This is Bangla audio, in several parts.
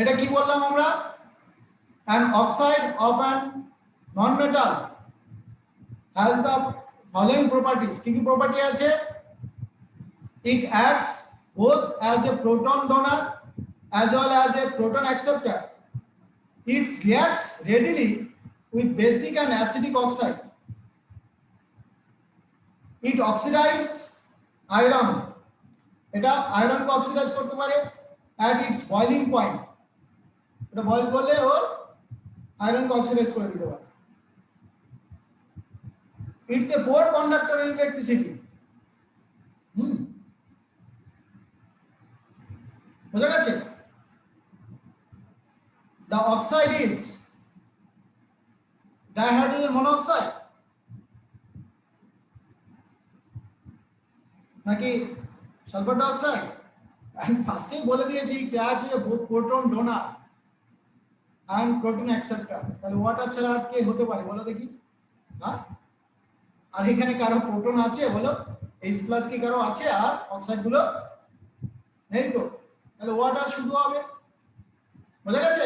এটা কি বললাম আমরা? an oxide of an non-metal has the following properties. কি কি প্রপার্টি আছে? it acts both as a proton donor as well as a proton acceptor. It reacts readily with basic and acidic oxide. It oxidizes iron. এটা আয়রন কে অক্সিডাইজ করতে পারে at its boiling point. এটা বয়েল করলে ও আয়রন কে অক্সিডাইজ করে দিতে পারে। It's a poor conductor in electricity. বুঝা গেছে? The oxide is dihydrogen monoxide নাকি সালফার ডাইঅক্সাইড? আমি ফার্স্টেই বলে দিয়েছি যে আছে proton donor and proton acceptor. তাহলে ওয়াটার ছাড়া আর কে হতে পারে বলো দেখি? হ্যাঁ, আর এখানে কারো প্রোটন আছে বলো? H+ কি কারো আছে আর অক্সাইড গুলো নেই তো? তাহলে ওয়াটার শুধু হবে। বুঝা গেছে?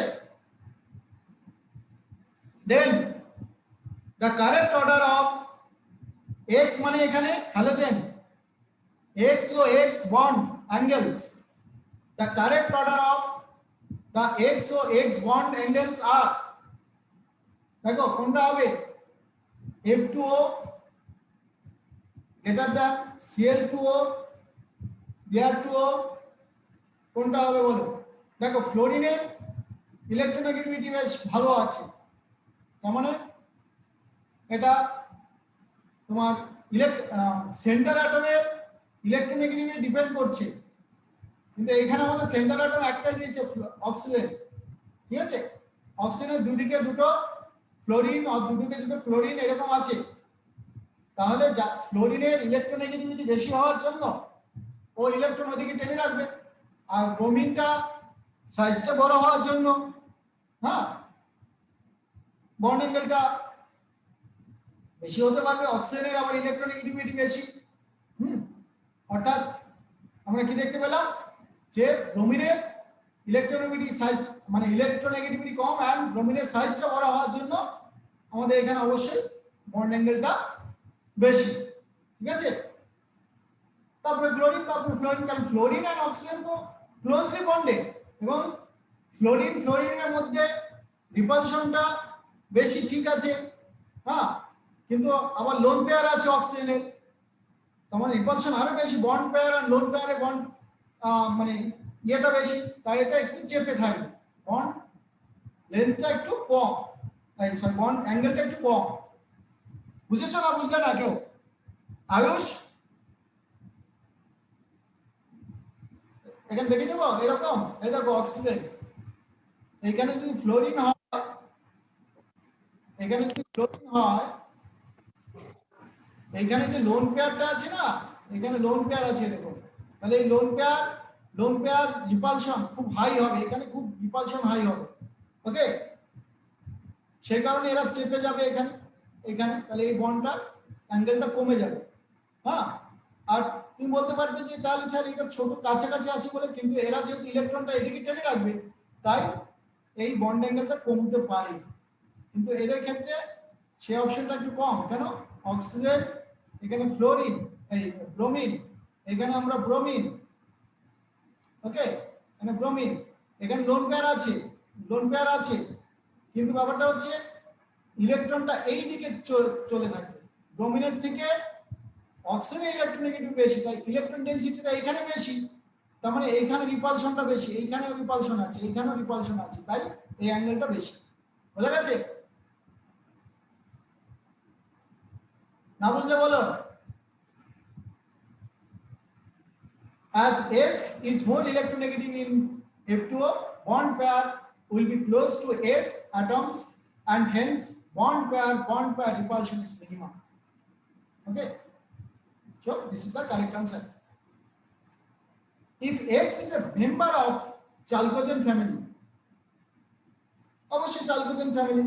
দেন the correct order of X মানে এখানে হ্যালোজেন, X ও X bond angles. The correct order of the X ও X bond angles are, দেখো কোনটা হবে? F2O greater than Cl2O Br2O, কোনটা হবে বলো? দেখো ফ্লোরিনের ইলেকট্রোনেগেটিভিটি বেশ ভালো আছে, তার মানে এটা তোমার সেন্টার অ্যাটমের ইলেকট্রোনেগেটিভিটি ডিপেন্ড করছে, কিন্তু এখানে আমাদের সেন্টার অ্যাটম একটাই দিয়েছে অক্সিজেন। ঠিক আছে, অক্সিজেনের দুদিকে দুটো ফ্লোরিন আর দুদিকে দুটো ক্লোরিন এরকম আছে, তাহলে ফ্লোরিনের ইলেকট্রোনেগেটিভিটি বেশি হওয়ার জন্য ও ইলেকট্রন ওদিকে টেনে রাখবে, আর ব্রোমিনটা সাইজটা বড় হওয়ার জন্য হ্যাঁ বন্ড অ্যাঙ্গেলটা বেশি হতে পারবে। অক্সিজেনের আবার ইলেকট্রোনেগেটিভিটি বেশি। অর্থাৎ আমরা কি দেখতে পেলাম যে ব্রোমিনের ইলেকট্রোনেগেটিভিটি সাইজ মানে ইলেকট্রোনেগেটিভিটি কম এন্ড ব্রোমিনের সাইজটা বড় হওয়ার জন্য আমাদের এখানে অবশ্যই বন্ড অ্যাঙ্গেলটা বেশি। ঠিক আছে, তারপরে ক্লোরিন, তারপরে ফ্লোরিন, কারণ ফ্লোরিন আর অক্সিজেন তো ক্লোজলি বন্ডেড এবং ফ্লোরিনের মধ্যে রিপালশনটা বেশি। ঠিক আছে, হ্যাঁ, কিন্তু আবার লোন পেয়ার আছে অক্সিজেনের, তখন রিপালশন আরো বেশি। বন্ড পেয়ার আর লোন পেয়ারে বন্ড মানে ইয়েটা বেশি, তাই এটা একটু চেপে থাকবে, বন্ড লেন্থটা একটু কম, সরি বন্ড অ্যাঙ্গেলটা একটু কম। বুঝেছো না বুঝলে না কেউ? আয়ুষ এখানে দেখে দেবো এরকম, এই দেখো অক্সিজেন, এখানে যদি ফ্লোরিন হয়, এখানে যদি ফ্লোরিন হয়, এখানে যে লোন পেয়ারটা আছে না, এখানে লোন পেয়ার আছে দেখো, তাহলে এই লোন পেয়ার রিপালশন খুব হাই হবে, এখানে খুব রিপালশন হাই হবে। ওকে, সেই কারণে এরা চেপে যাবে এখানে, তাহলে এই বন্ডটা অ্যাঙ্গেলটা কমে যাবে। হ্যাঁ, আর তুমি বলতে পারবে যে তাহলে স্যার এটা ছোট কাছাকাছি আছে বলে, কিন্তু এরা যেহেতু ইলেকট্রনটা এদিকে টেনে রাখবে তাই এই বন্ড অ্যাঙ্গেলটা কমতে পারে, কিন্তু এদের ক্ষেত্রে সেই অপশনটা একটু কম। কেন? অক্সিজেন, এখানে ফ্লোরিন, এই ব্রোমিন, এখানে আমরা ব্রোমিন, ওকে এখানে ব্রোমিন, এখানে লোন পেয়ার আছে, কিন্তু ব্যাপারটা হচ্ছে ইলেকট্রনটা এই দিকে চলে থাকে, ব্রোমিনের থেকে অক্সিজেনের ইলেকট্রোনেগেটিভ বেশি, তাই ইলেকট্রন ডেনসিটিটা এখানে বেশি, তার মানে এইখানে রিপালশনটা বেশি, এইখানেও রিপালশন আছে, এইখানেও রিপালশন আছে, তাই এই অ্যাঙ্গেলটা বেশি। বোঝা গেছে? না বুঝলে বলো। As F is more electronegative in F2O, bond pair will be close to F atoms and hence bond pair repulsion is minimum. Okay, so this is the correct answer. If X is a member of chalcogen family, obviously chalcogen family,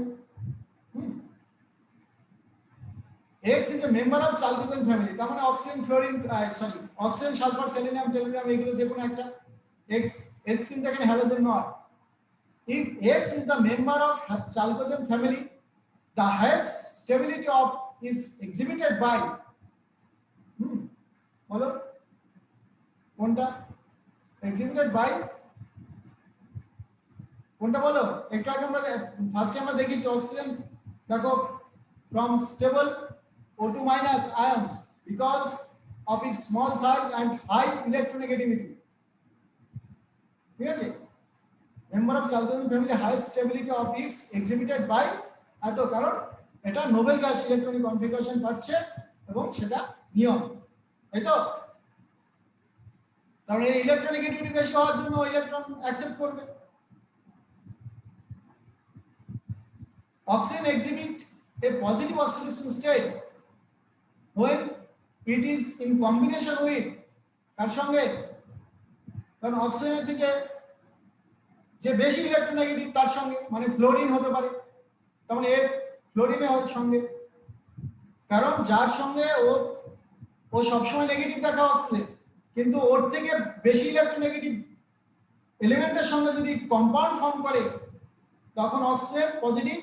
X is a member of chalcogen family, তার মানে oxygen, fluorine, sorry oxygen, sulphur, selenium, tellurium এগুলো যে কোনো একটা। X কিন্তু এখানে হ্যালোজেন নয়, if X is the member of chalcogen family, the highest stability of is exhibited by বলো কোনটা exhibited by কোনটা বলো একটু আগে আমরা ফার্স্টে আমরা দেখিয়েছি অক্সিজেন দেখো from stable O2 minus ions because of its small size and high electronegativity ঠিক আছে member of chalcogen family highest stability of its exhibited by এত কারণ এটা নোবেল গ্যাস ইলেকট্রনিক কনফিগারেশন পাচ্ছে এবং সেটা নিয়ম তাই তো কারণ এর ইলেকট্রোনেগেটিভিটি বেশি হওয়ার জন্য ইলেকট্রন অ্যাকসেপ্ট করবে oxygen exhibit a positive oxidation state when it is in combination with কার সঙ্গে কারণ অক্সিজেনের থেকে যে বেশি ইলেকট্রোনেগেটিভ তার সঙ্গে মানে ফ্লোরিন হতে পারে তার মানে F ফ্লোরিনের সঙ্গে কারণ যার সঙ্গে ও সবসময় নেগেটিভ দেখা অক্সিজেন কিন্তু ওর থেকে বেশি ইলেকট্রোনেগেটিভ এলিমেন্টের সঙ্গে যদি কম্পাউন্ড ফর্ম করে তখন অক্সিজেন পজিটিভ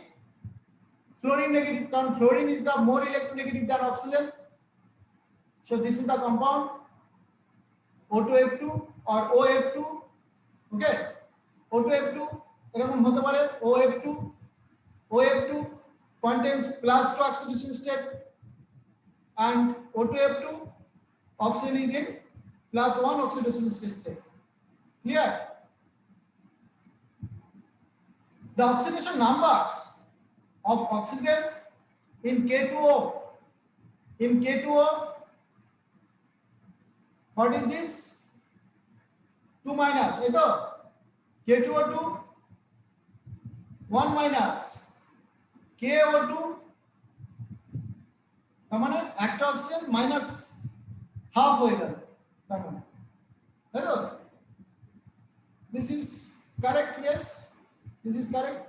fluorine negative কারণ fluorine is the more electronegative than oxygen so this is the compound O2F2 or OF2 okay O2F2 এরকম হতে পারে OF2 contains plus 2 oxidation state and O2F2 oxygen is in plus 1 oxidation state clear the oxidation numbers of oxygen in K2O what is this 2 minus এই তো K2O2 1 minus KO2 তার মানে একটা অক্সিজেন মাইনাস হাফ হয়ে গেল তার মানে তাই তো this is correct yes this is correct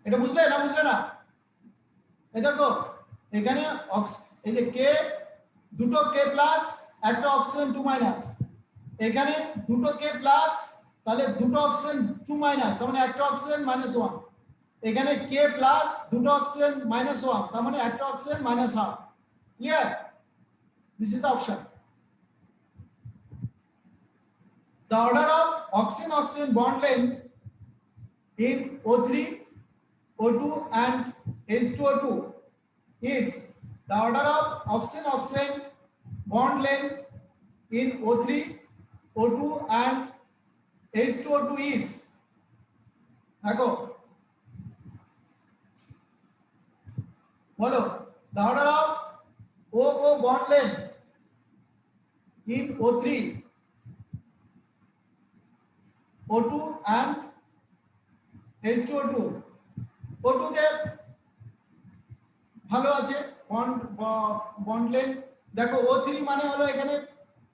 এটা বুঝলে না বুঝলে না এই দেখো এখানে এই যে কে দুটো কে প্লাস একটা অক্সিজেন 2 মাইনাস এখানে দুটো কে প্লাস তাহলে দুটো অক্সিজেন 2 মাইনাস তার মানে একটা অক্সিজেন -1 এখানে কে প্লাস দুটো অক্সিজেন -1 তার মানে একটা oxygen -1/2 clear this is the option the order of oxygen oxygen bond length in O3 O2 and H2O2 is the order of oxygen oxygen bond length in O3 O2 and H2O2 is দেখো বলো the order of OO bond length in O3 O2 and H2O2 O2 তে ভালো আছে বন্ড লেন্থ দেখো O3 মানে হলো এখানে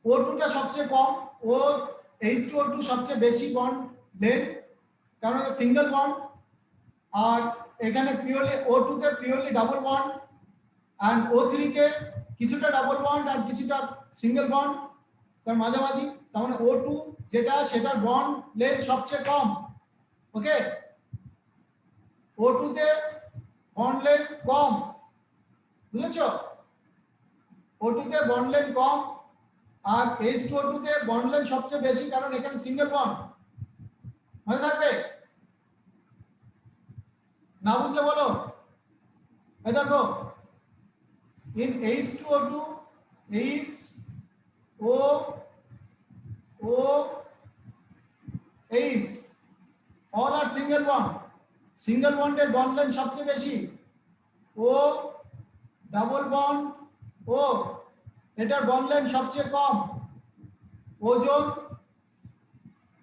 O2 টা সবচেয়ে কম ও H2O2 সবচেয়ে বেশি বন্ড লেন্থ কারণ সিঙ্গেল বন্ড আর এখানে পিওরলি O2 তে পিওরলি ডাবল বন্ড আর O3 তে কিছুটা ডাবল বন্ড আর কিছুটা সিঙ্গেল বন্ড তার মাঝামাঝি তার মানে O2 যেটা সেটার বন্ড লেন্থ সবচেয়ে কম ওকে O2 তে বন্ড লেন্থ কম বুঝেছো O2 তে বন্ড লেন্থ কম আর H2O2 তে বন্ড লেন্থ সবচেয়ে বেশি কারণ এখানে সিঙ্গেল বন্ড মনে থাকবে না বুঝলে বলো এই দেখো in H2O2 is H all are single bond single বন্ডের বন্ড লেন্থ সবচেয়ে বেশি ও ডাবল বন্ড ও এটার বন্ড লেন্থ সবচেয়ে কম ওজন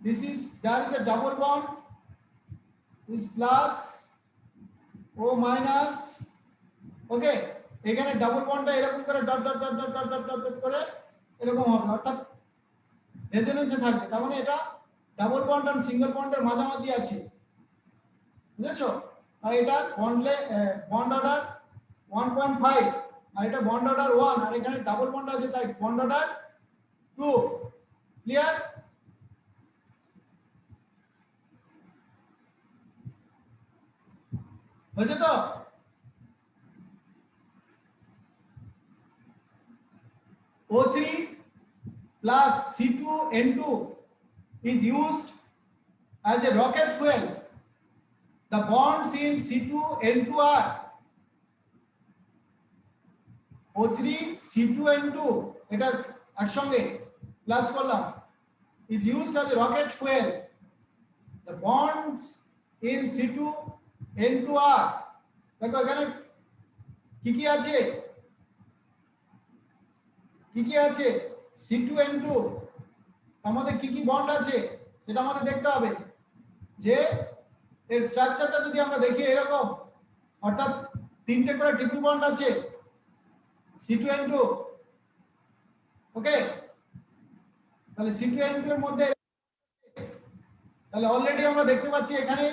this is there is a double bond is plus O minus ওকে এখানে ডাবল বন্ডটা এরকম করে dot dot dot dot dot dot dot করে এরকম হবে অর্থাৎ রেজোনেন্সে থাকবে তার মানে এটা ডাবল বন্ড আর সিঙ্গেল বন্ডের মাঝামাঝি আছে বুঝেছো আর এটা বন্ড অর্ডার 1.5 আর এটা বন্ড অর্ডার 1 আর এখানে ডাবল বন্ড আছে তাই বন্ড অর্ডার 2 ক্লিয়ার হয়েছে তো O3 plus C2N2 is used as a rocket fuel. The bonds in C2N2 are O3 C2N2 এটা একসঙ্গে প্লাস করলাম is used as a rocket fuel. The bonds in C2N2 are দেখো এখানে কি কি আছে C2N2 আমাদের কি কি বন্ড আছে সেটা আমাদের দেখতে হবে যে এর স্ট্রাকচারটা যদি আমরা দেখি এরকম অর্থাৎ তিনটে করে ট্রিপল বন্ড আছে C2N2 ওকে তাহলে C2N2 এর মধ্যে তাহলে অলরেডি আমরা দেখতে পাচ্ছি এখানে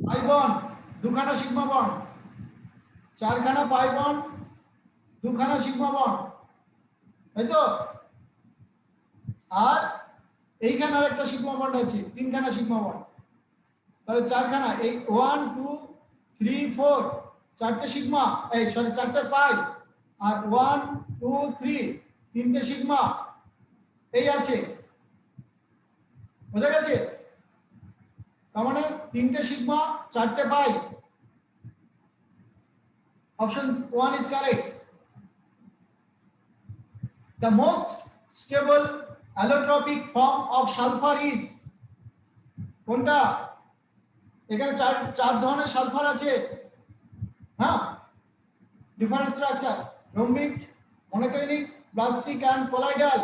পাই বন্ড দুখানা সিগমা বন্ড চারখানা পাই বন্ড দুখানা সিগমা বন্ড তাই তো আর এইখানে আরেকটা সিগমা বন্ড আছে তিনখানা সিগমা বন্ড তাহলে চারখানা এই 1 2 3 4 চারটে সিগমা এই সরি চারটে পাই আর 1 2 3 তিনটে সিগমা এই আছে বোঝা গেছে তার মানে তিনটে সিগমা চারটে পাই option 1 is correct. The most stable allotropic form of sulfur is কোনটা এখানে চার ধরনের সালফার আছে হ্যাঁ different structure rhombic monoclinic plastic and colloidal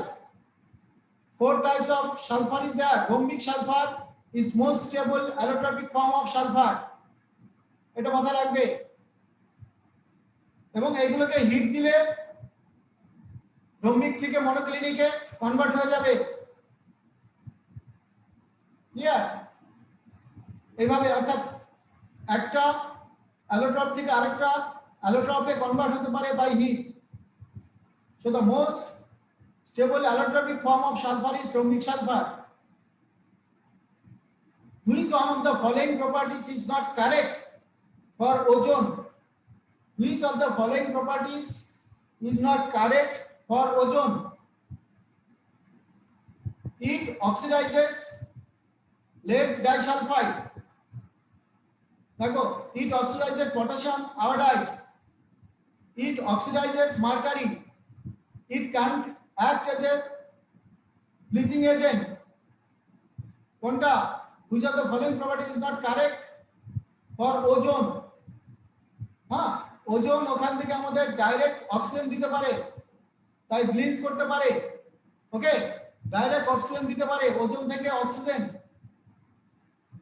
4 types of sulfur is there rhombic sulfur is most stable allotropic form of sulfur এটা মাথায় রাখবে এবং এইগুলোকে হিট দিলে রোম্বিক থেকে মনোক্লিনিকে কনভার্ট হয়ে যাবে ক্লিয়ার এইভাবে অর্থাৎ একটা অ্যালোট্রপ থেকে আরেকটা অ্যালোট্রপে কনভার্ট হতে পারে by heat so the most stable allotropic form of sulphur is rhombic sulphur which one of the following properties is not correct for ozone which of the following properties is not correct for ozone it oxidizes lead disulfide देखो it oxidizes potassium iodide it oxidizes mercury it can't act as a bleaching agent কোনটা which of the following properties is not correct for ozone হ্যাঁ ওজোন ওখান থেকে আমাদের ডাইরেক্ট অক্সিজেন দিতে পারে তাই ব্লিচ করতে পারে ওকে ডাইরেক্ট অক্সিজেন দিতে পারে ওজোন থেকে অক্সিজেন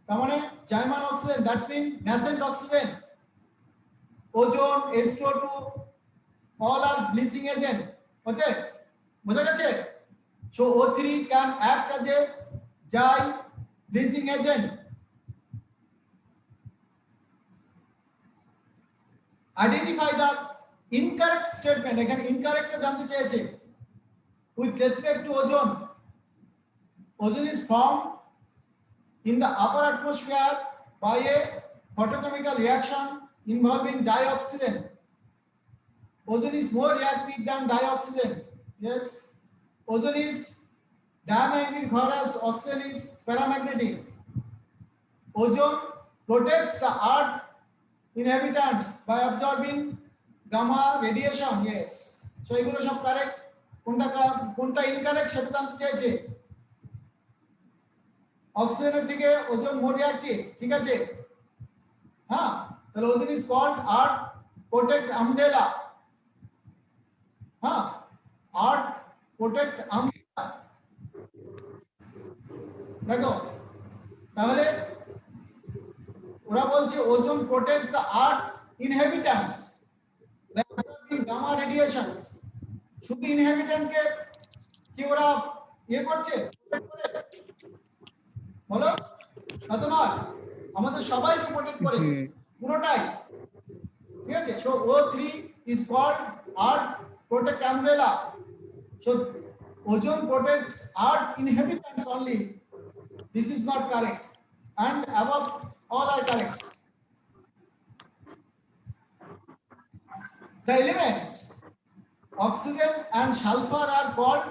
তার মানে জাইমান oxygen that's mean nascent oxygen ozone H2O2 all are bleaching agent okay বোঝা গেছে so O3 can act as a dye bleaching agent identify the incorrect statement again incorrect জানতে চেয়েছে with respect to ozone ozone is formed in the upper atmosphere by a photochemical reaction involving dioxygen ozone is more reactive than dioxygen yes ozone is diamagnetic whereas oxygen is paramagnetic ozone protects the earth inhabitants by absorbing gamma radiation yes so এগুলো সব কারেক্ট কোনটা ইনকারেক্ট সেটা জানতে চেয়েছে অক্সিজেনের থেকে ওজোন মোর রিঅ্যাক্টিভ ঠিক আছে হ্যাঁ তাহলে ozone is called earth protect umbrella হ্যাঁ আর্থ প্রোটেক্ট আমব্রেলা দেখো তাহলে ওরা বলছে ozone protect the earth inhabitants by absorbing gamma radiation শুধু ইনহেবিট্যান্টকে কি ওরা করছে বলো তা তো নয় আমাদের সবাইকে প্রোটেক্ট করে পুরোটাই ঠিক আছে? So O3 is called earth protect umbrella. So ozone protects earth inhabitants only. This is not correct, and above all are correct. The elements oxygen and sulfur are called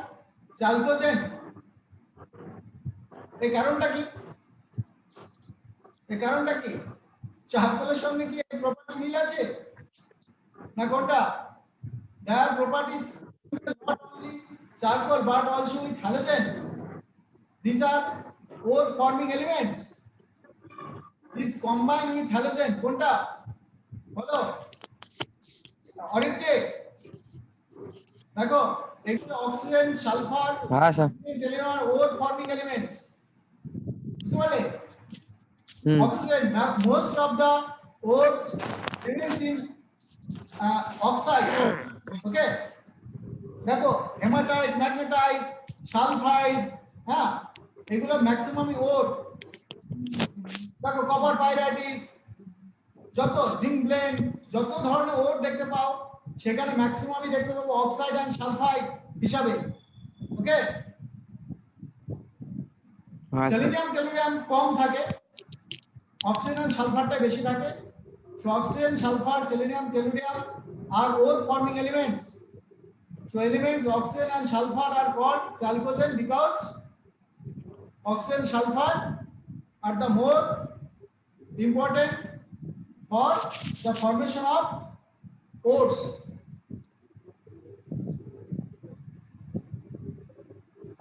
chalcogen. এই কারণটা কি? এই কারণটা কি? চারকোলের সঙ্গে কি এই প্রপার্টি মিল আছে না কোনটা? Their properties not only charcoal but also with halogens. These are ore forming elements. These combine with halogen. কোনটা বলো? অরিত্রে দেখো এগুলো অক্সিজেন সালফার হ্যাঁ স্যার টেলিনর ওর ফর্মিং এলিমেন্টস বুঝতে পারলে oxygen most of the ores remains in oxide okay দেখো হেমাটাইট ম্যাগনেটাইট সালফাইড হ্যাঁ এগুলো ম্যাক্সিমাম ওর দেখো কপার পাইরাইটিস যত জিঙ্ক ব্লেন্ড যত ধরনের ওর দেখতে পাও সেখানে ম্যাক্সিমামই দেখতে পাবো অক্সাইড এন্ড সালফাইড হিসাবে ওকে সেলেনিয়াম টেলুরিয়াম কম থাকে অক্সিজেন এন্ড সালফারটা বেশি থাকে so oxygen sulphur selenium tellurium আর ore forming elements so elements oxygen and sulfur are called chalcogen because oxygen sulfur are the more important for the formation of ores.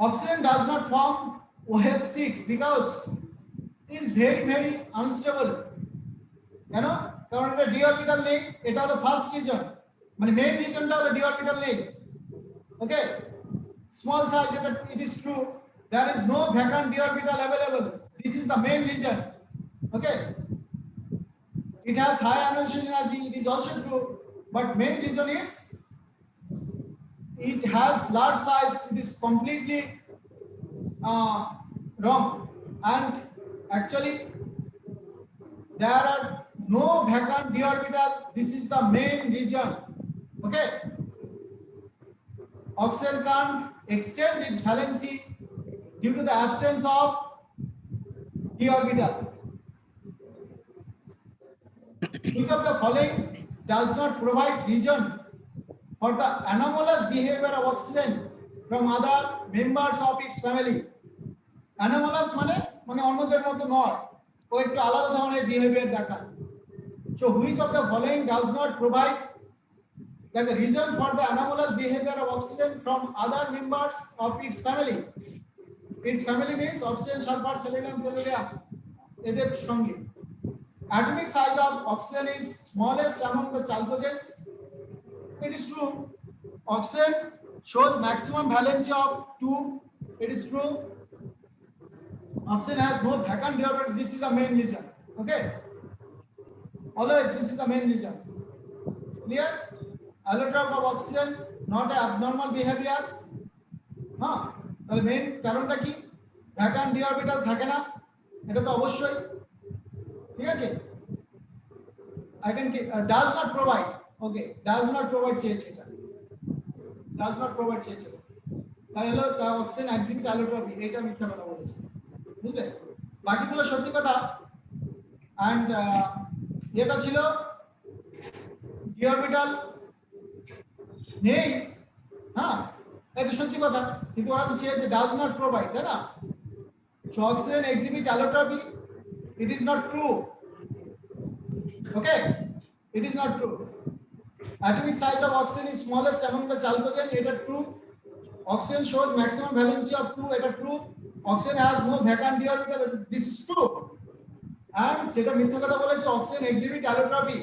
Oxygen does not form OH6 because it is very unstable. You know, কারণ এটা d orbital নেই, এটা হলো ফার্স্ট রিজন, মানে মেইন রিজনটা হলো d orbital নেই। Okay, small size, it is true. There is no vacant d orbital available. This is the main reason. Okay, it has high ionization energy. It is also true, but main reason is it has large size. It is completely wrong, and actually there are no vacant d orbital. This is the main reason. Okay. Oxygen can't extend its valency due to the absence of d orbital. Which of the following does not provide reason for the anomalous behavior of oxygen from other members of its family? Anomalous মানে অন্যদের মতো নয়, ও একটু আলাদা ধরনের বিহেভিয়ার দেখায়। So which of the following does not provide like a reason for the anomalous behavior of oxygen from other members of its family? Its family means oxygen, sulfur, selenium, tellurium. এদের সঙ্গে atomic size of oxygen is smallest among the chalcogens. It is true. Oxygen shows maximum valency of 2. It is true. Oxygen has no vacant d orbital. This is the main reason. Okay, always this is the main reason. Clear? Allotrope of oxygen not a abnormal behavior. হ্যাঁ, তাহলে মেইন কারণটা কি? ভ্যাকান্ট d orbital থাকে না, এটা তো অবশ্যই ঠিক আছে। I can does not provide. Okay, does not provide চেয়েছে, এটা does not provide চেয়েছে, তাহলে তা অক্সিজেন এক্সিবিট অ্যালোট্রপি, এটা মিথ্যা কথা বলেছে, বুঝলে? বাকিগুলো সত্যি কথা। এন্ড এটা ছিল d orbital নেই, হ্যাঁ এটা সত্যি কথা, কিন্তু ওরা তো চেয়েছে ডাজ নট প্রোভাইড, তাই না? So oxygen exhibit allotropy, it is not true. Okay, it is not true. atomic size of oxygen is smallest among the chalcogen, এটা true. oxygen shows maximum valency of 2, এটা true. oxygen has no vacant d orbital, this is true। and যেটা মিথ্যা কথা বলেছে অক্সিজেন এক্সিবিট অ্যালোট্রপি,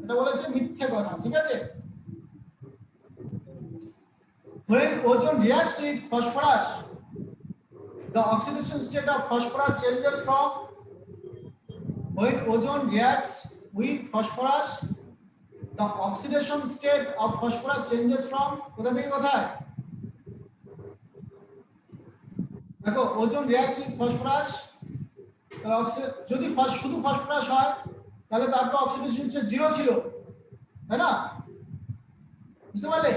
এটা বলেছে মিথ্যা কথা, ঠিক আছে? When ozone reacts with phosphorus, the oxidation state of phosphorus changes from. When ozone reacts with phosphorus, the oxidation state of phosphorus changes from কোথা থেকে কোথায়? দেখো ওজন reacts with phosphorus, যদি শুধু ফসফরাস হয় তাহলে তার তো অক্সিডেশন স্টেট 0 ছিল, তাই না? বুঝতে পারলে?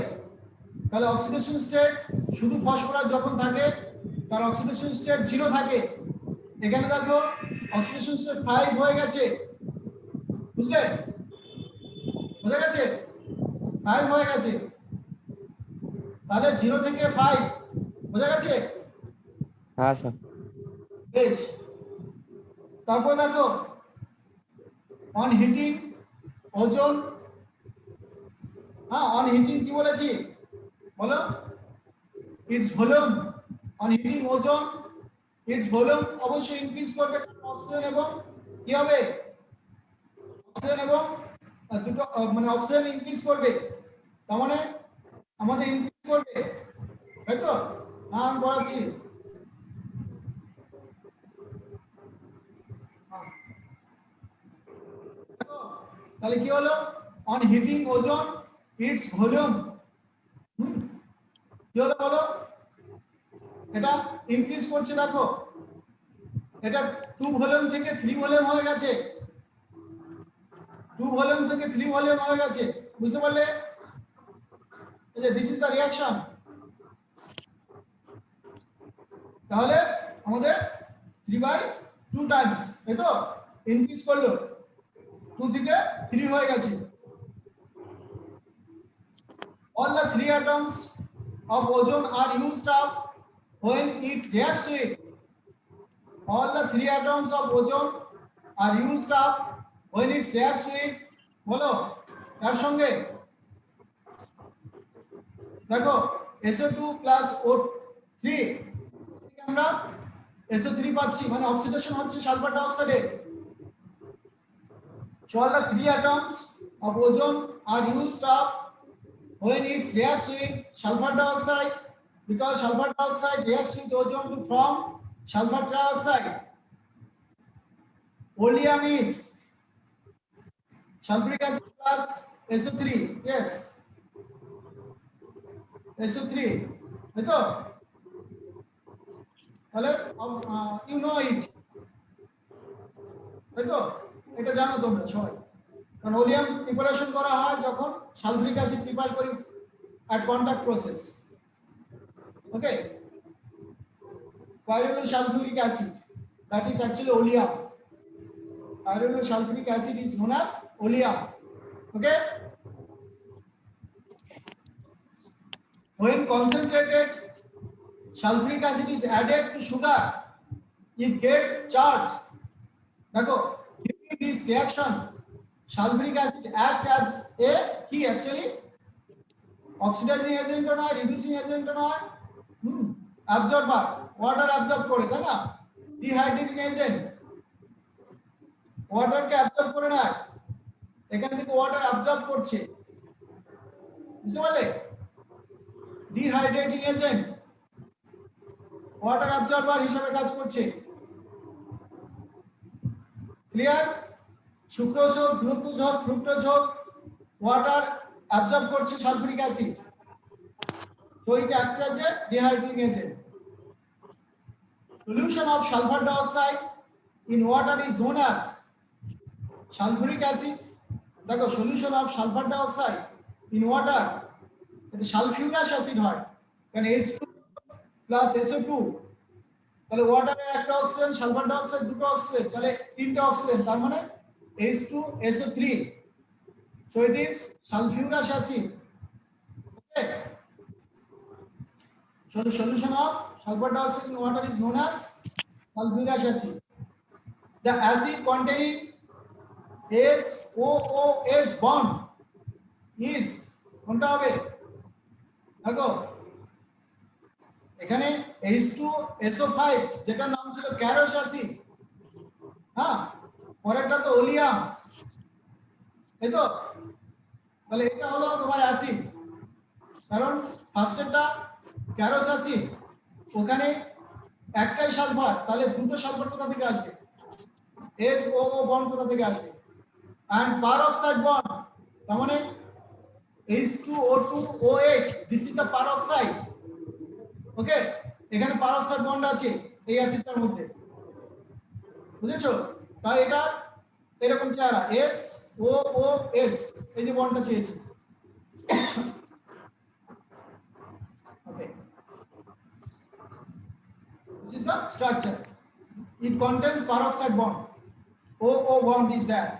তাহলে অক্সিডেশন স্টেট শুধু ফসফরাস যখন থাকে তার অক্সিডেশন স্টেট 0 থাকে। এখানে দেখো অক্সিডেশন স্টেট 5 হয়ে গেছে, বুঝলে? বোঝা গেছে? 5 হয়ে গেছে, তাহলে 0 থেকে 5, বোঝা গেছে? হ্যাঁ স্যার। বেশ, তারপর দেখো অন হিটিং ওজন, হ্যাঁ অন হিটিং কি বলেছি বলো? ইটস ভলিউম, অন হিটিং ওজন ইটস ভলিউম অবশ্যই ইনক্রিজ করবে, কারণ অক্সিজেন এবং কি হবে, অক্সিজেন এবং দুটো মানে অক্সিজেন ইনক্রিজ করবে, তার মানে আমাদের ইনক্রিজ করবে, তাই তো? হ্যাঁ আমি পড়াচ্ছি। তাহলে কি হলো, অন হিটিং ওজন ইটস ভলিউম, কি হলো বলো? এটা ইনক্রিজ করছে, দেখো এটা 2 ভলিউম থেকে 3 ভলিউম হয়ে গেছে, 2 ভলিউম থেকে 3 ভলিউম হয়ে গেছে, বুঝতে পারলে? এই যে দিস ইজ দ্য রিঅ্যাকশন। তাহলে আমাদের 3/2 টাইমস, এই তো ইনক্রিজ করলো, 2 থেকে 3 হয়ে গেছে। All the 3 atoms of ozone are used up when it reacts with, all the 3 atoms of ozone are used up when it reacts with, বলো তার সঙ্গে দেখো SO2 plus O3, আমরা SO3 পাচ্ছি, মানে অক্সিডেশন হচ্ছে sulphur ডাইঅক্সাইডে। So all the 3 atoms of ozone are used up when it reacts with sulfur dioxide, because sulfur dioxide reacts with ozone to form sulfur trioxide. Oleum is sulfuric acid plus SO3, yes, SO3, তাই তো? তাহলে you know it, তাই তো? এটা জানো তোমরা সবাই, কারণ ওলিয়াম প্রিপারেশন করা হয় যখন সালফিউরিক অ্যাসিড প্রিপেয়ার করি at contact process. Okay, pyrosulfuric acid, that is actually oleum. Pyrosulfuric acid is known as oleum. Okay, when concentrated sulfuric acid is added to sugar, it gets charged. দেখো during this reaction sulfuric acid act as a key, actually oxidizing agent or not, reducing agent or not, absorber, water absorb করে, তাই না? dehydrating agent, water কে absorb করে না, এখান থেকে water absorb করছে, বুঝতে পারলে? dehydrating agent, water absorber হিসেবে কাজ করছে, ক্লিয়ার? সুক্রোজ হোক, গ্লুকোজ হোক, ফ্রুক্টোজ হোক, ওয়াটার অ্যাবজর্ব করছে সালফিউরিক অ্যাসিড, তো এটা একটা যে dehydrating agent. Solution of sulphur dioxide in water is known as sulphuric acid. দেখো solution of sulphur dioxide in water, এটা সালফিউরাস অ্যাসিড হয়, কারণ H2 প্লাস SO2, তাহলে ওয়াটারের একটা অক্সিজেন, সালফার ডাইঅক্সাইড দুটো অক্সিজেন, তাহলে তিনটা অক্সিজেন, তার মানে H2SO3, so it is sulfurous acid. Okay, so the solution of sulfur dioxide in water is known as sulfurous acid. The acid containing SOOH bond is কোনটা হবে? দেখো এখানে H2SO5 যেটা নাম ছিল ক্যারোস অ্যাসিড, হ্যাঁ পরেরটা তো ওলিয়াম, এই তো? তাহলে এটা হলো তোমার অ্যাসিড, কারণ ফার্স্টেরটা ক্যারোস অ্যাসিড, ওখানে একটাই সালফার, তাহলে দুটো সালফার কোথা থেকে আসবে? SOO বন্ড কোথা থেকে আসবে? and peroxide bond, তার মানে H2O2OH, this is the peroxide. ওকে, এখানে peroxide বন্ড আছে এই অ্যাসিডটার মধ্যে, বুঝেছো? তাই এটা এরকম চেহারা এস ও ও এস, এই যে বন্ডটা চেয়েছি। ওকে, this is the structure. It contains peroxide bond. O bond is there.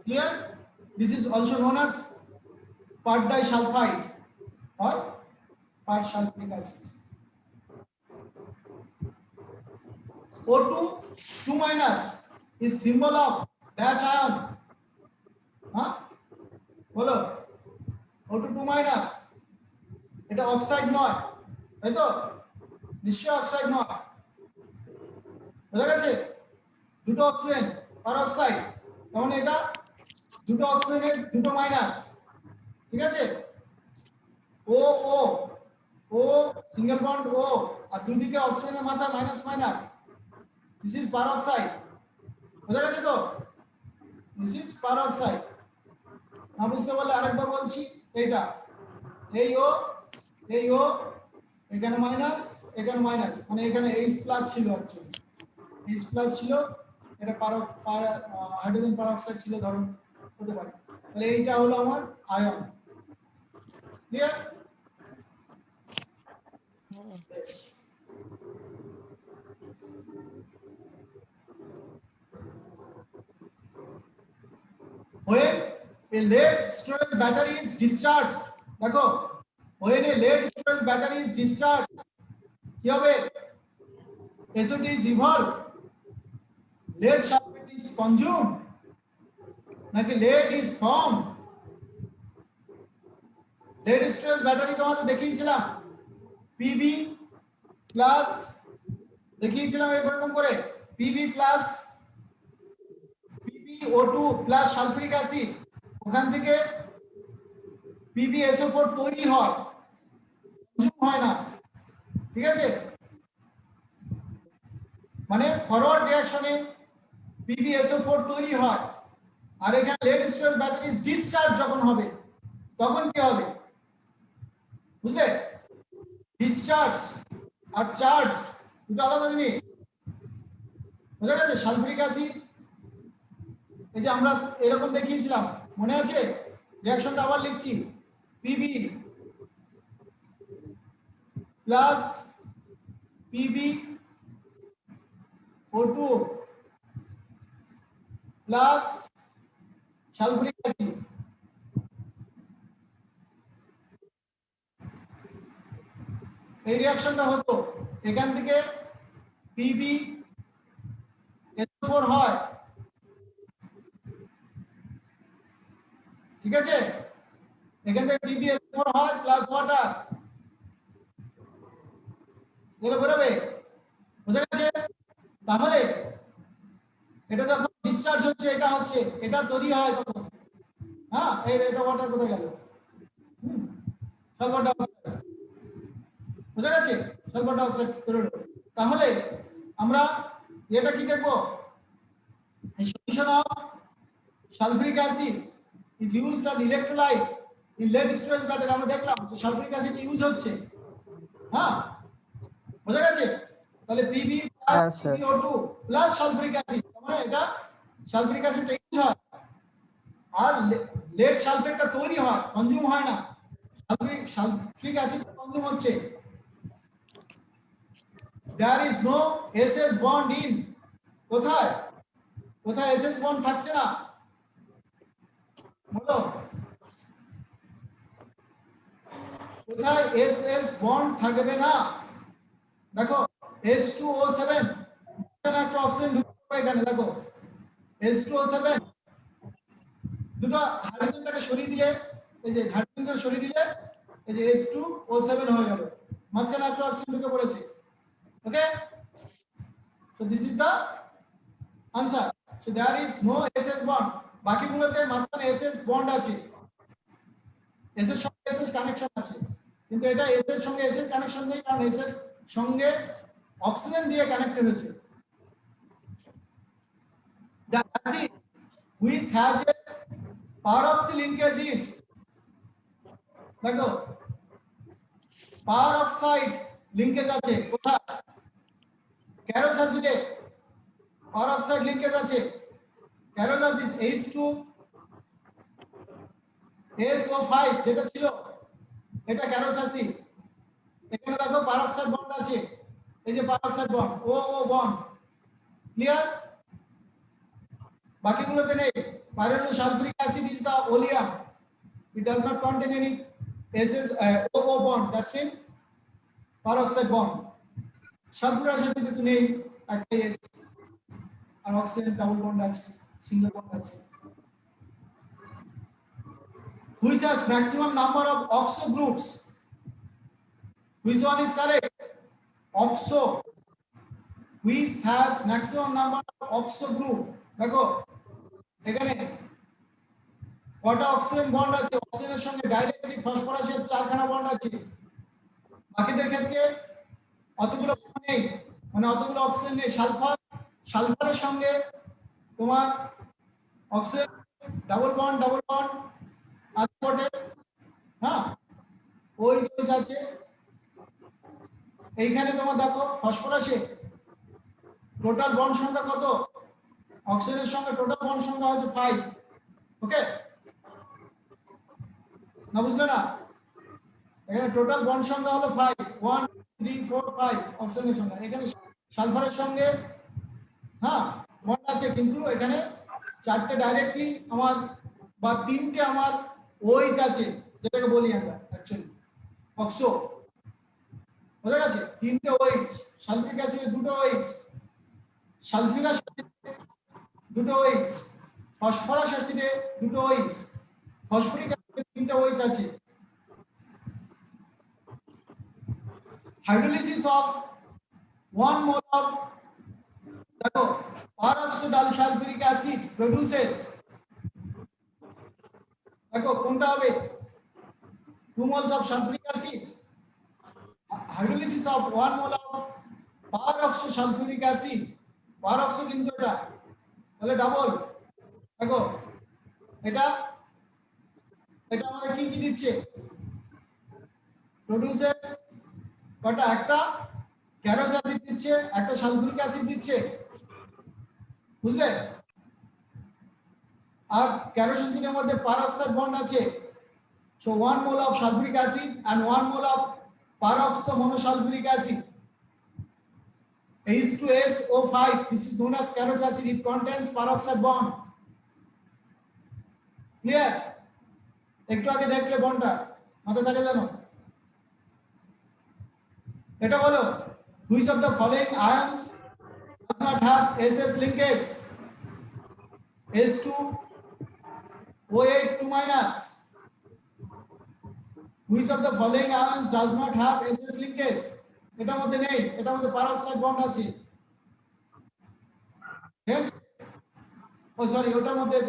Clear? This is also known as per disulfide or per sulfuric acid. O2 2 minus is symbol of dash ion. Huh? বলো, O2 2 minus, এটা অক্সাইড নয়, তাই তো? নিশ্চয় অক্সাইড নয়, বোঝা গেছে? দুটো অক্সিজেন পার অক্সাইড, তখন এটা দুটো অক্সিজেনের দুটো মাইনাস, ঠিক আছে? ও ও ও সিঙ্গেল বন্ড ও, আর দুদিকে অক্সিজেনের মাথা minus minus, this is per oxide, বোঝা গেছে তো? This is per oxide. না বুঝতে পারলে আরেকবার বলছি, এইটা এই ও এখানে মাইনাস এখানে মাইনাস, মানে এখানে H প্লাস ছিল, অ্যাকচুয়ালি H প্লাস ছিল, এটা হাইড্রোজেন পারঅক্সাইড ছিল, ধরুন হতে পারে। তাহলে এইটা হলো আমার ion. Clear? When a lead storage battery is discharged, দেখো, when a lead storage battery is discharged, কি হবে? SO2 is evolved, lead sulfate is consumed, নাকি lead is formed? lead storage battery তোমাদের দেখিয়েছিলাম, Pb প্লাস দেখিয়েছিলাম এরকম করে, Pb plus PbO2 plus sulphuric acid, ওখান থেকে PbSO4 তৈরি হয়, কনজিউম হয় না, ঠিক আছে? মানে ফরওয়ার্ড রিঅ্যাকশনে PbSO4 তৈরি হয়, আর এখানে লেড স্টোরেজ ব্যাটারি ডিসচার্জ যখন হবে তখন কি হবে? বুঝলে? ডিসচার্জ আর চার্জ দুটো আলাদা জিনিস, বুঝা গেছে? সালফিউরিক অ্যাসিড, এই যে আমরা এরকম দেখিয়েছিলাম, মনে আছে? রিঅ্যাকশনটা আবার লিখছি, Pb plus PbO2 plus sulphuric acid, এই রিঅ্যাকশনটা হতো, এখান থেকে PbSO4 হয়, ঠিক আছে? এখান থেকে PbSO4 হয় প্লাস ওয়াটার, এগুলো বেরোবে, বুঝা গেছে? তাহলে এটা যখন ডিসচার্জ হচ্ছে, এটা হচ্ছে, এটা তৈরি হয় তখন, হ্যাঁ, এটা ওয়াটার কোথায় গেল? সালফার ডাইঅক্সাইড, বুঝা গেছে? সালফার ডাইঅক্সাইড বেরোলো। তাহলে আমরা এটা কি দেখবো? Solution of sulfuric acid is used as electrolyte in lead storage battery, আমরা দেখলাম যে সালফিউরিক অ্যাসিড ইউজ হচ্ছে, হ্যাঁ, বুঝা গেছে? তাহলে Pb plus PbO2 plus sulphuric acid, মানে এটা সালফিউরিক অ্যাসিডটা ইউজ হয়, আর লেড সালফেটটা তৈরি হয়, কনজিউম হয় না, সালফিউরিক অ্যাসিড কনজিউম হচ্ছে। There is no SS bond in, কোথায় কোথায় SS বন্ড থাকছে না, বলো কোথায় SS বন্ড থাকবে না? দেখো H2O7, এখানে একটা অক্সিজেন ঢুকবে, এখানে দেখো H2O7, দুটো হাইড্রোজেনটাকে সরিয়ে দিলে, এই যে হাইড্রোজেনটা সরিয়ে দিলে এই যে H2O7 হয়ে গেল, মাঝখানে একটা অক্সিজেন ঢুকে পড়েছে। ওকে, so this is the answer. So there is no SS bond, বাকিগুলোতে মাঝখানে SS বন্ড আছে, S এর সঙ্গে SS কানেকশন আছে, কিন্তু এটা S এর সঙ্গে SS কানেকশন নেই, কারণ S এর সঙ্গে অক্সিজেন দিয়ে কানেক্টেড হয়েছে। The acid which has a peroxy linkage is, দেখো peroxide লিংকেজ আছে কোথায়? ক্যারোস অ্যাসিডে পার অক্সাইড লিংকেজ আছে ক্যারোস অ্যাসিড H2 SO5 যেটা ছিল এটা ক্যারোস অ্যাসিড এখানে দেখো পার অক্সাইড বন্ড আছে এই যে পার অক্সাইড বন্ড ও ও বন্ড ক্লিয়ার বাকিগুলোতে নেই pyrosulfuric acid is the oleum it does not contain any SS OO bond that's it peroxide bond sulfurous acid তো নেই একটা S আর oxygen double bond আছে single bond আছে which has maximum number of oxo groups which one is correct oxo which has maximum number of oxo group দেখো এখানে কটা অক্সিজেন বন্ড আছে অক্সিজেনের সঙ্গে ডাইরেক্টলি ফসফরাসের চারখানা বন্ড আছে বাকিদের ক্ষেত্রে অতগুলো নেই মানে অতগুলো অক্সিজেন নেই সালফারের সঙ্গে তোমার অক্সিজেন ডাবল বন্ড আছে বটে হ্যাঁ ওই আছে এইখানে তোমার দেখো ফসফরাসে টোটাল বন্ড সংখ্যা কত অক্সিজেনের সঙ্গে টোটাল বন্ড সংখ্যা হচ্ছে 5 ওকে না বুঝলে না এখানে টোটাল বন্ড সংখ্যা হলো 5 1 3 4 5 অক্সিজেনের সংখ্যা এখানে সালফারের সঙ্গে হ্যাঁ বন্ড আছে কিন্তু এখানে চারটে ডাইরেক্টলি আমার বা তিনটে আমার ওইচ আছে যেটাকে বলি আমরা অ্যাকচুয়ালি অক্সো বুঝা গেছে তিনটে ওইচ সালফিক অ্যাসিডে দুটো ওইচ সালফিউরাস অ্যাসিডে দুটো ওইচ ফসফরাস অ্যাসিডে দুটো ওইচ ফসফরিক অ্যাসিডে তিনটে ওইচ আছে hydrolysis of 1 mole of দেখো peroxysulfuric acid produces দেখো কোনটা হবে 2 moles of sulfuric acid hydrolysis of 1 mole of peroxysulfuric acid peroxy কিন্তু এটা তাহলে ডাবল দেখো এটা আমাদের কি কি দিচ্ছে produces কটা একটা ক্যারোস অ্যাসিড দিচ্ছে একটা সালফিউরিক অ্যাসিড দিচ্ছে বুঝলে আর ক্যারোস অ্যাসিডের মধ্যে পারঅক্সাইড বন্ড আছে so 1 mole of sulfuric acid and 1 mole of peroxo monosulfuric acid H2SO5 this is known as Carros acid it contains peroxide bond clear একটু আগে দেখলে বন্ডটা মাথায় থাকে জানো এটা বলো which of the following ions does not have SS linkage H2 OH 2 minus which of the following ions does not have SS linkage এটার মধ্যে নেই এটার মধ্যে peroxide bond আছে ঠিক আছে ও সরি ওটার মধ্যে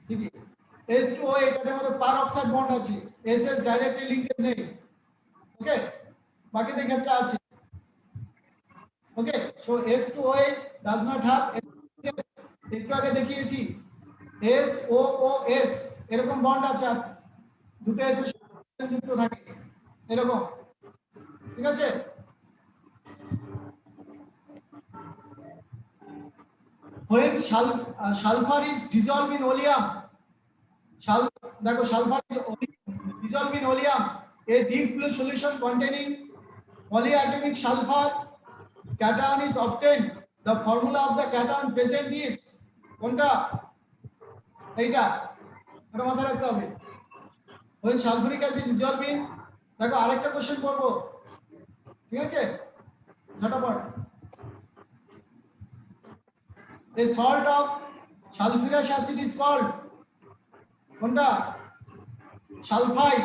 ঠিক আছে H2O এটার মধ্যে peroxide bond আছে SS ডাইরেক্টলি লিংকেজ নেই ওকে বাকি দেখে একটা আছে okay so H2O8 does not have একটু আগে দেখিয়েছি SOOS এরকম বন্ড আছে দুটো এস যুক্ত থাকে এরকম ঠিক আছে when sulfur is dissolved in oleum দেখো sulfur is dissolved in oleum a deep blue solution containing polyatomic sulfur cation is obtained the formula of the cation present is কোনটা এইটা এটা মাথায় রাখতে হবে when sulfuric acid dissolved in দেখো আরেকটা কোশ্চেন করব ঠিক আছে ঝটপট a salt of sulfurous acid is called কোনটা সালফাইড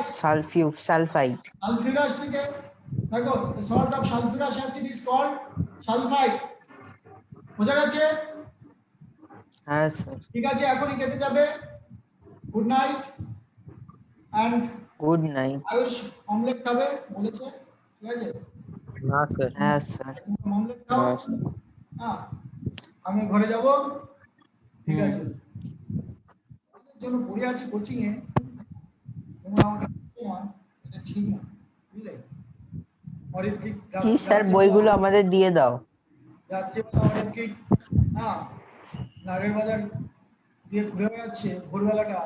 সালফাইড sulfurous থেকে দেখো the salt of sulfurous acid is called sulfide বোঝা গেছে হ্যাঁ স্যার ঠিক আছে এখনই কেটে যাবে good night and good night Ayush omelette খাবে বলেছে ঠিক আছে না স্যার হ্যাঁ স্যার অমলেট খাও হ্যাঁ আমি ঘরে যাব ঠিক আছে আমাদের জন্য পড়ে আছে কোচিং এ তোমরা আমাকে এটা ঠিক না বুঝলে অরিত্রিক স্যার বইগুলো আমাদের দিয়ে দাও রাত্রিবেলা অনেকে নাগের বাজার দিয়ে ঘুরে বেড়াচ্ছে ভোরবেলাটা